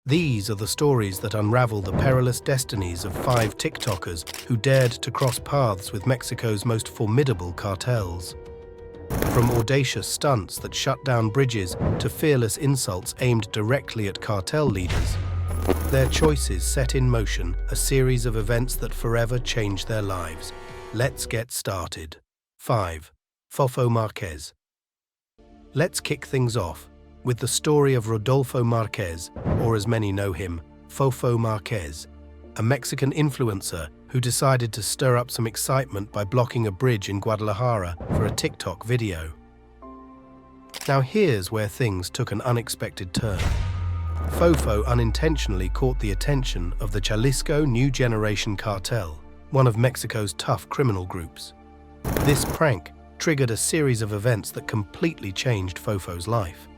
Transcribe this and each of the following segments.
These are the stories that unravel the perilous destinies of 5 TikTokers who dared to cross paths with Mexico's most formidable cartels. From audacious stunts that shut down bridges to fearless insults aimed directly at cartel leaders, their choices set in motion a series of events that forever changed their lives. Let's get started. 5. Fofo Marquez. Let's kick things off with the story of Rodolfo Marquez, or as many know him, Fofo Marquez, a Mexican influencer who decided to stir up some excitement by blocking a bridge in Guadalajara for a TikTok video. Now here's where things took an unexpected turn. Fofo unintentionally caught the attention of the Jalisco New Generation Cartel, one of Mexico's tough criminal groups. This prank triggered a series of events that completely changed Fofo's life.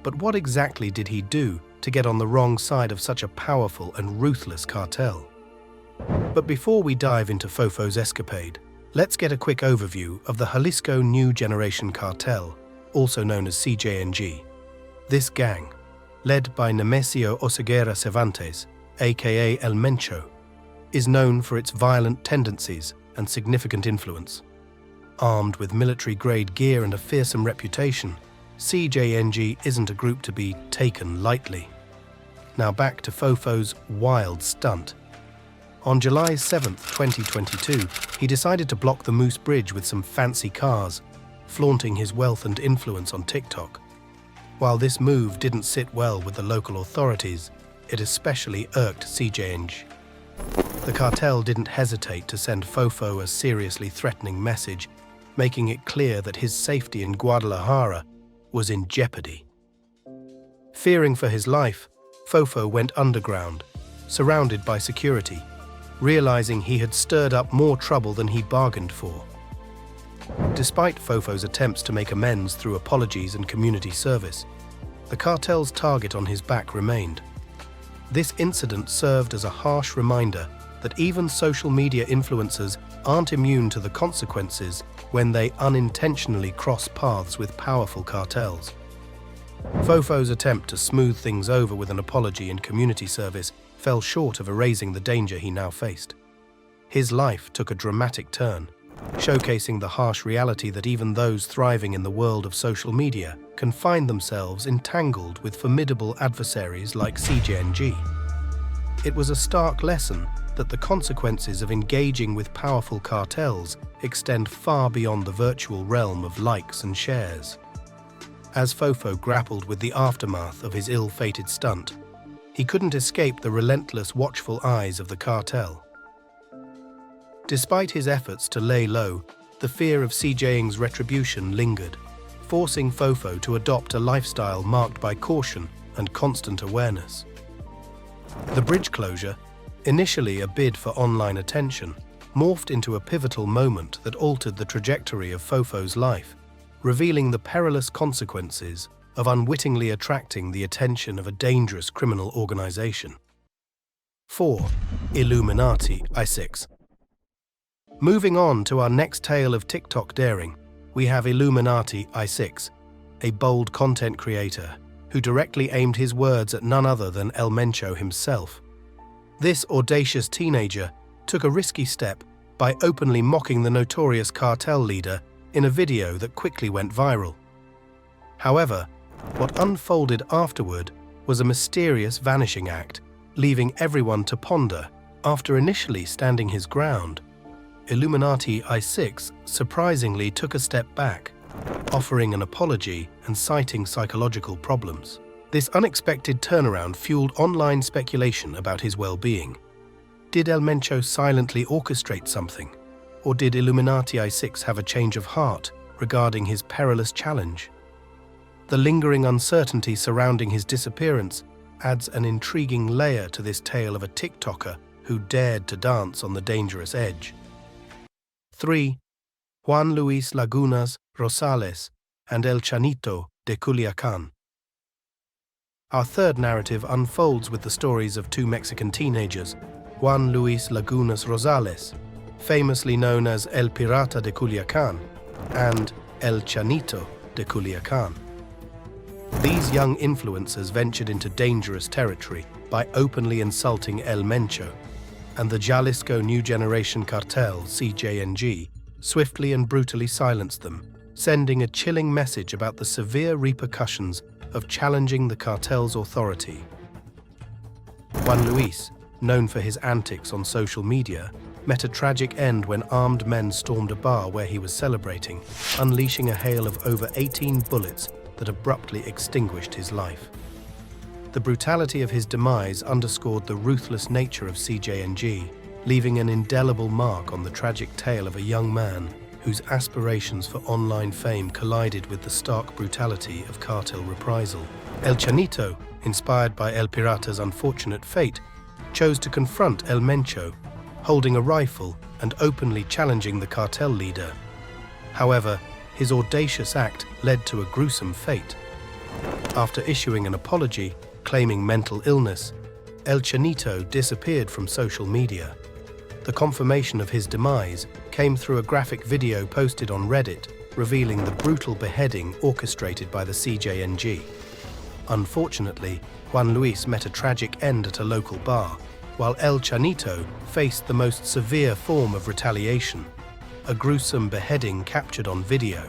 But what exactly did he do to get on the wrong side of such a powerful and ruthless cartel? But before we dive into Fofo's escapade, let's get a quick overview of the Jalisco New Generation Cartel, also known as CJNG. This gang, led by Nemesio Oseguera Cervantes, aka El Mencho, is known for its violent tendencies and significant influence. Armed with military-grade gear and a fearsome reputation, CJNG isn't a group to be taken lightly. Now back to Fofo's wild stunt. On July 7, 2022, he decided to block the Moose Bridge with some fancy cars, flaunting his wealth and influence on TikTok. While this move didn't sit well with the local authorities, it especially irked CJNG. The cartel didn't hesitate to send Fofo a seriously threatening message, making it clear that his safety in Guadalajara was in jeopardy. Fearing for his life, Fofo went underground, surrounded by security, realizing he had stirred up more trouble than he bargained for. Despite Fofo's attempts to make amends through apologies and community service, the cartel's target on his back remained. This incident served as a harsh reminder that even social media influencers aren't immune to the consequences when they unintentionally cross paths with powerful cartels. Fofo's attempt to smooth things over with an apology and community service fell short of erasing the danger he now faced. His life took a dramatic turn, showcasing the harsh reality that even those thriving in the world of social media can find themselves entangled with formidable adversaries like CJNG. It was a stark lesson that the consequences of engaging with powerful cartels extend far beyond the virtual realm of likes and shares. As Fofo grappled with the aftermath of his ill-fated stunt, he couldn't escape the relentless, watchful eyes of the cartel. Despite his efforts to lay low, the fear of CJNG's retribution lingered, forcing Fofo to adopt a lifestyle marked by caution and constant awareness. The bridge closure, initially a bid for online attention, morphed into a pivotal moment that altered the trajectory of Fofo's life, revealing the perilous consequences of unwittingly attracting the attention of a dangerous criminal organization. 4. Illuminati I6. Moving on to our next tale of TikTok daring, we have Illuminati I6, a bold content creator who directly aimed his words at none other than El Mencho himself. This audacious teenager took a risky step by openly mocking the notorious cartel leader in a video that quickly went viral. However, what unfolded afterward was a mysterious vanishing act, leaving everyone to ponder. After initially standing his ground, Illuminati I6 surprisingly took a step back, offering an apology and citing psychological problems. This unexpected turnaround fueled online speculation about his well-being. Did El Mencho silently orchestrate something? Or did Illuminati I6 have a change of heart regarding his perilous challenge? The lingering uncertainty surrounding his disappearance adds an intriguing layer to this tale of a TikToker who dared to dance on the dangerous edge. 3. Juan Luis Lagunas Rosales and El Chanito de Culiacan. Our third narrative unfolds with the stories of 2 Mexican teenagers, Juan Luis Lagunas Rosales, famously known as El Pirata de Culiacan, and El Chanito de Culiacan. These young influencers ventured into dangerous territory by openly insulting El Mencho, and the Jalisco New Generation Cartel, CJNG, swiftly and brutally silenced them, sending a chilling message about the severe repercussions of challenging the cartel's authority. Juan Luis, known for his antics on social media, met a tragic end when armed men stormed a bar where he was celebrating, unleashing a hail of over 18 bullets that abruptly extinguished his life. The brutality of his demise underscored the ruthless nature of CJNG, leaving an indelible mark on the tragic tale of a young man whose aspirations for online fame collided with the stark brutality of cartel reprisal. El Chanito, inspired by El Pirata's unfortunate fate, chose to confront El Mencho, holding a rifle and openly challenging the cartel leader. However, his audacious act led to a gruesome fate. After issuing an apology, claiming mental illness, El Chanito disappeared from social media. The confirmation of his demise came through a graphic video posted on Reddit, revealing the brutal beheading orchestrated by the CJNG. Unfortunately, Juan Luis met a tragic end at a local bar, while El Chanito faced the most severe form of retaliation, a gruesome beheading captured on video.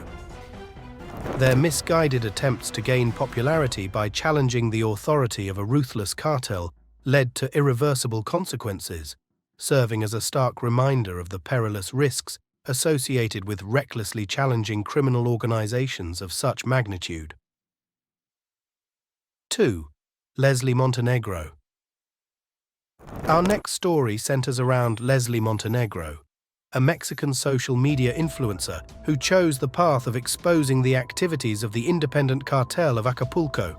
Their misguided attempts to gain popularity by challenging the authority of a ruthless cartel led to irreversible consequences, serving as a stark reminder of the perilous risks associated with recklessly challenging criminal organizations of such magnitude. 2. Leslie Montenegro. Our next story centers around Leslie Montenegro, a Mexican social media influencer who chose the path of exposing the activities of the independent cartel of Acapulco.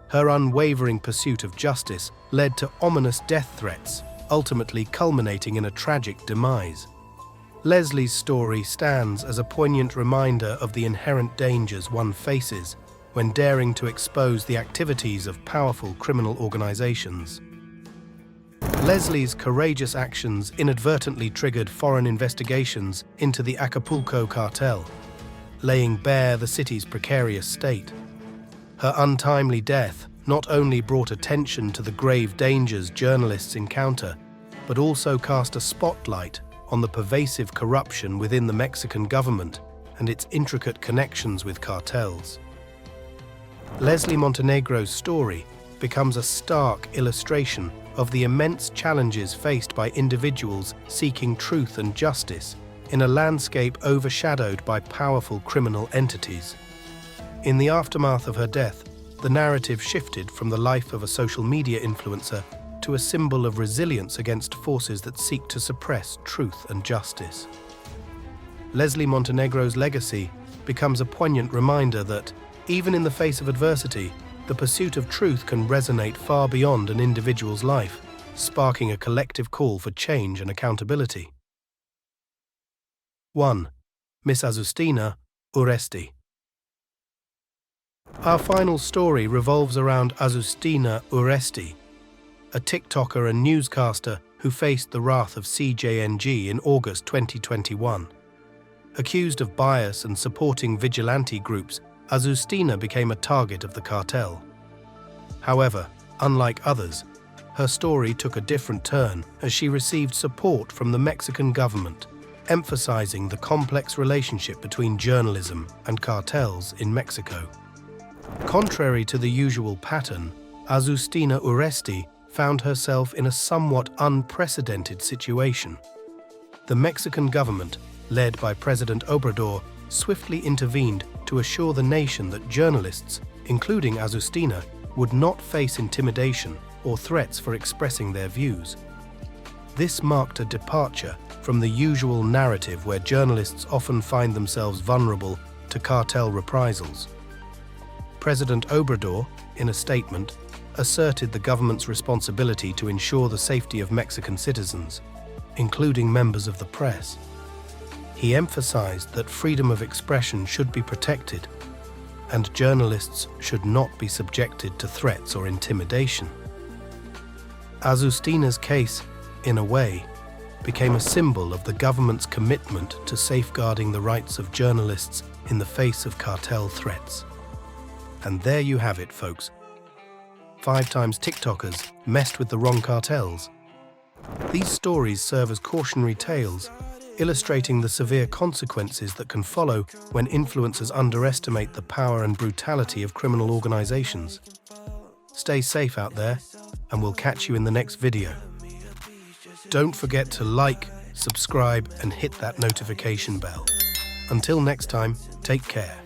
Her unwavering pursuit of justice led to ominous death threats, ultimately culminating in a tragic demise. Leslie's story stands as a poignant reminder of the inherent dangers one faces when daring to expose the activities of powerful criminal organizations. Leslie's courageous actions inadvertently triggered foreign investigations into the Acapulco cartel, laying bare the city's precarious state. Her untimely death not only brought attention to the grave dangers journalists encounter, but also cast a spotlight on the pervasive corruption within the Mexican government and its intricate connections with cartels. Leslie Montenegro's story becomes a stark illustration of the immense challenges faced by individuals seeking truth and justice in a landscape overshadowed by powerful criminal entities. In the aftermath of her death, the narrative shifted from the life of a social media influencer to a symbol of resilience against forces that seek to suppress truth and justice. Leslie Montenegro's legacy becomes a poignant reminder that, even in the face of adversity, the pursuit of truth can resonate far beyond an individual's life, sparking a collective call for change and accountability. 1. Miss Azucena Uresti. Our final story revolves around Azucena Uresti, a TikToker and newscaster who faced the wrath of CJNG in August 2021. Accused of bias and supporting vigilante groups, Azucena became a target of the cartel. However, unlike others, her story took a different turn as she received support from the Mexican government, emphasizing the complex relationship between journalism and cartels in Mexico. Contrary to the usual pattern, Azucena Uresti found herself in a somewhat unprecedented situation. The Mexican government, led by President Obrador, swiftly intervened to assure the nation that journalists, including Azucena, would not face intimidation or threats for expressing their views. This marked a departure from the usual narrative where journalists often find themselves vulnerable to cartel reprisals. President Obrador, in a statement, asserted the government's responsibility to ensure the safety of Mexican citizens, including members of the press. He emphasized that freedom of expression should be protected, and journalists should not be subjected to threats or intimidation. Azucena's case, in a way, became a symbol of the government's commitment to safeguarding the rights of journalists in the face of cartel threats. And there you have it, folks. 5 times TikTokers messed with the wrong cartels. These stories serve as cautionary tales, illustrating the severe consequences that can follow when influencers underestimate the power and brutality of criminal organizations. Stay safe out there, and we'll catch you in the next video. Don't forget to like, subscribe, and hit that notification bell. Until next time, take care.